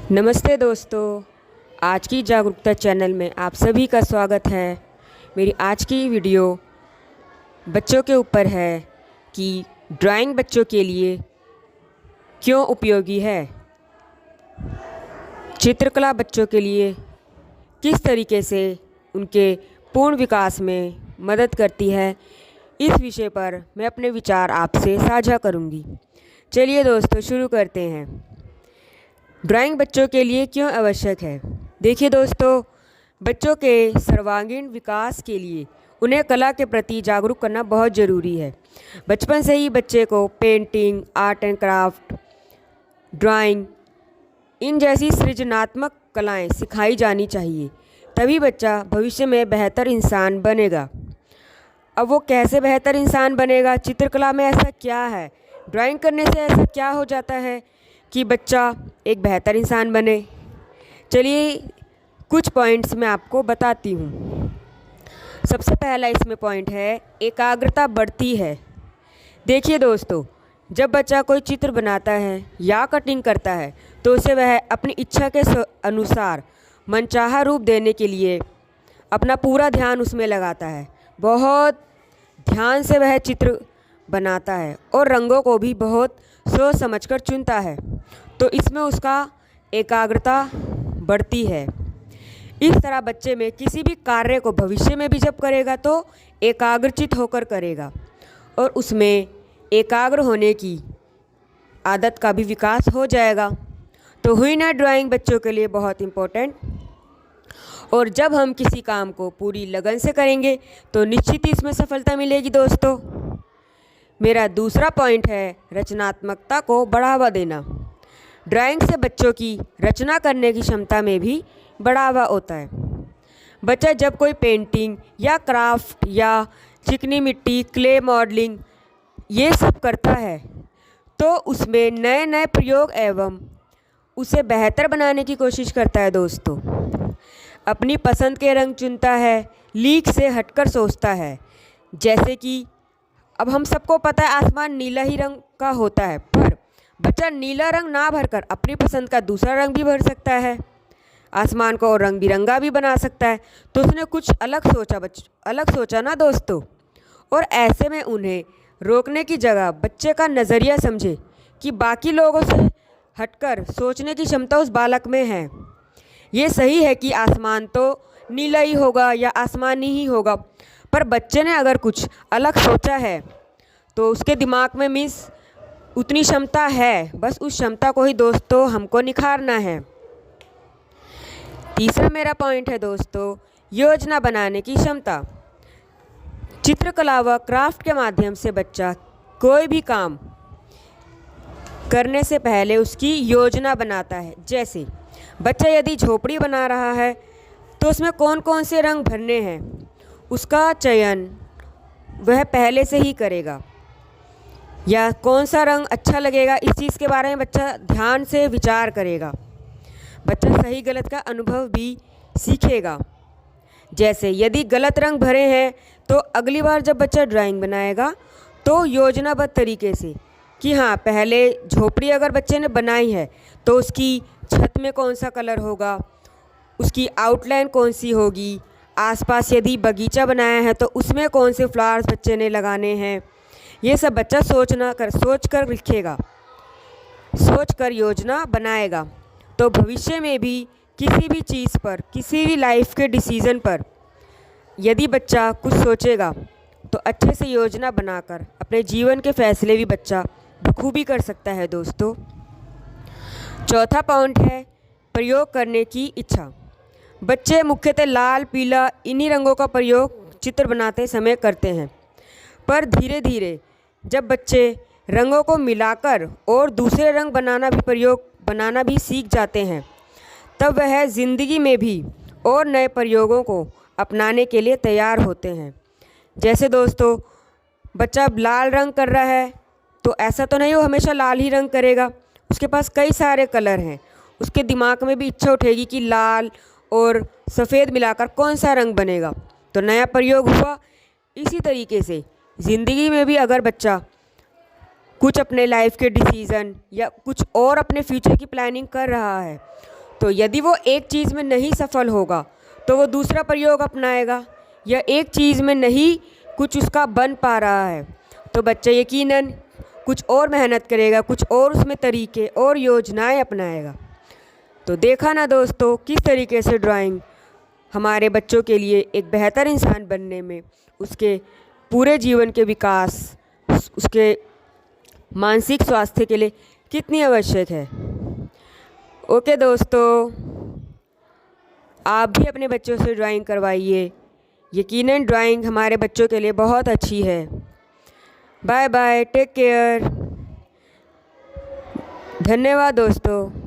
नमस्ते दोस्तों, आज की जागरूकता चैनल में आप सभी का स्वागत है। मेरी आज की वीडियो बच्चों के ऊपर है कि ड्राइंग बच्चों के लिए क्यों उपयोगी है। चित्रकला बच्चों के लिए किस तरीके से उनके पूर्ण विकास में मदद करती है, इस विषय पर मैं अपने विचार आपसे साझा करूंगी। चलिए दोस्तों, शुरू करते हैं। ड्राइंग बच्चों के लिए क्यों आवश्यक है। देखिए दोस्तों, बच्चों के सर्वांगीण विकास के लिए उन्हें कला के प्रति जागरूक करना बहुत ज़रूरी है। बचपन से ही बच्चे को painting, art and craft, drawing, इन जैसी सृजनात्मक कलाएं सिखाई जानी चाहिए, तभी बच्चा भविष्य में बेहतर इंसान बनेगा। अब वो कैसे बेहतर इंसान बनेगा? चित्रकला में ऐसा क्या है, ड्राइंग करने से ऐसा क्या हो जाता है कि बच्चा एक बेहतर इंसान बने? चलिए कुछ पॉइंट्स मैं आपको बताती हूँ। सबसे पहला इसमें पॉइंट है, एकाग्रता बढ़ती है। देखिए दोस्तों, जब बच्चा कोई चित्र बनाता है या कटिंग करता है तो उसे वह अपनी इच्छा के अनुसार मनचाहा रूप देने के लिए अपना पूरा ध्यान उसमें लगाता है। बहुत ध्यान से वह चित्र बनाता है और रंगों को भी बहुत सोच समझकर चुनता है, तो इसमें उसका एकाग्रता बढ़ती है। इस तरह बच्चे में किसी भी कार्य को भविष्य में भी जब करेगा तो एकाग्रचित होकर करेगा और उसमें एकाग्र होने की आदत का भी विकास हो जाएगा। तो हुई ना ड्राइंग बच्चों के लिए बहुत इम्पोर्टेंट। और जब हम किसी काम को पूरी लगन से करेंगे तो निश्चित ही इसमें सफलता मिलेगी दोस्तों। मेरा दूसरा पॉइंट है, रचनात्मकता को बढ़ावा देना। ड्राइंग से बच्चों की रचना करने की क्षमता में भी बढ़ावा होता है। बच्चा जब कोई पेंटिंग या क्राफ्ट या चिकनी मिट्टी, क्ले मॉडलिंग ये सब करता है तो उसमें नए नए प्रयोग एवं उसे बेहतर बनाने की कोशिश करता है दोस्तों। अपनी पसंद के रंग चुनता है, लीक से हटकर सोचता है। जैसे कि अब हम सबको पता है आसमान नीला ही रंग का होता है, पर बच्चा नीला रंग ना भरकर अपनी पसंद का दूसरा रंग भी भर सकता है, आसमान को और रंग बिरंगा भी बना सकता है। तो उसने कुछ अलग सोचा ना दोस्तों। और ऐसे में उन्हें रोकने की जगह बच्चे का नज़रिया समझे कि बाकी लोगों से हटकर सोचने की क्षमता उस बालक में है। ये सही है कि आसमान तो नीला ही होगा या आसमानी ही होगा, पर बच्चे ने अगर कुछ अलग सोचा है तो उसके दिमाग में मीन्स उतनी क्षमता है, बस उस क्षमता को ही दोस्तों हमको निखारना है। तीसरा मेरा पॉइंट है दोस्तों, योजना बनाने की क्षमता। चित्रकला व क्राफ्ट के माध्यम से बच्चा कोई भी काम करने से पहले उसकी योजना बनाता है। जैसे बच्चा यदि झोपड़ी बना रहा है तो उसमें कौन कौन से रंग भरने हैं, उसका चयन वह पहले से ही करेगा। या कौन सा रंग अच्छा लगेगा, इस चीज़ के बारे में बच्चा ध्यान से विचार करेगा। बच्चा सही गलत का अनुभव भी सीखेगा। जैसे यदि गलत रंग भरे हैं तो अगली बार जब बच्चा ड्राइंग बनाएगा तो योजनाबद्ध तरीके से कि हाँ, पहले झोपड़ी अगर बच्चे ने बनाई है तो उसकी छत में कौन सा कलर होगा, उसकी आउटलाइन कौन सी होगी, आसपास यदि बगीचा बनाया है तो उसमें कौन से फ्लावर्स बच्चे ने लगाने हैं। ये सब बच्चा सोच कर लिखेगा, सोच कर योजना बनाएगा। तो भविष्य में भी किसी भी चीज़ पर, किसी भी लाइफ के डिसीज़न पर यदि बच्चा कुछ सोचेगा तो अच्छे से योजना बनाकर अपने जीवन के फैसले भी बच्चा बखूबी कर सकता है दोस्तों। चौथा पॉइंट है, प्रयोग करने की इच्छा। बच्चे मुख्यतः लाल, पीला इन्हीं रंगों का प्रयोग चित्र बनाते समय करते हैं, पर धीरे धीरे जब बच्चे रंगों को मिलाकर और दूसरे रंग बनाना भी सीख जाते हैं, तब वह ज़िंदगी में भी और नए प्रयोगों को अपनाने के लिए तैयार होते हैं। जैसे दोस्तों, बच्चा लाल रंग कर रहा है तो ऐसा तो नहीं वो हमेशा लाल ही रंग करेगा, उसके पास कई सारे कलर हैं। उसके दिमाग में भी इच्छा उठेगी कि लाल और सफ़ेद मिलाकर कौन सा रंग बनेगा, तो नया प्रयोग हुआ। इसी तरीके से ज़िंदगी में भी अगर बच्चा कुछ अपने लाइफ के डिसीज़न या कुछ और अपने फ्यूचर की प्लानिंग कर रहा है, तो यदि वो एक चीज़ में नहीं सफल होगा तो वो दूसरा प्रयोग अपनाएगा, या एक चीज़ में नहीं कुछ उसका बन पा रहा है तो बच्चा यकीनन कुछ और मेहनत करेगा, कुछ और उसमें तरीके और योजनाएं अपनाएगा। तो देखा ना दोस्तों, किस तरीके से ड्राइंग हमारे बच्चों के लिए एक बेहतर इंसान बनने में, उसके पूरे जीवन के विकास, उसके मानसिक स्वास्थ्य के लिए कितनी आवश्यक है। ओके दोस्तों, आप भी अपने बच्चों से ड्राइंग करवाइए। यकीनन ड्राइंग हमारे बच्चों के लिए बहुत अच्छी है। Bye bye, take care. धन्यवाद दोस्तों।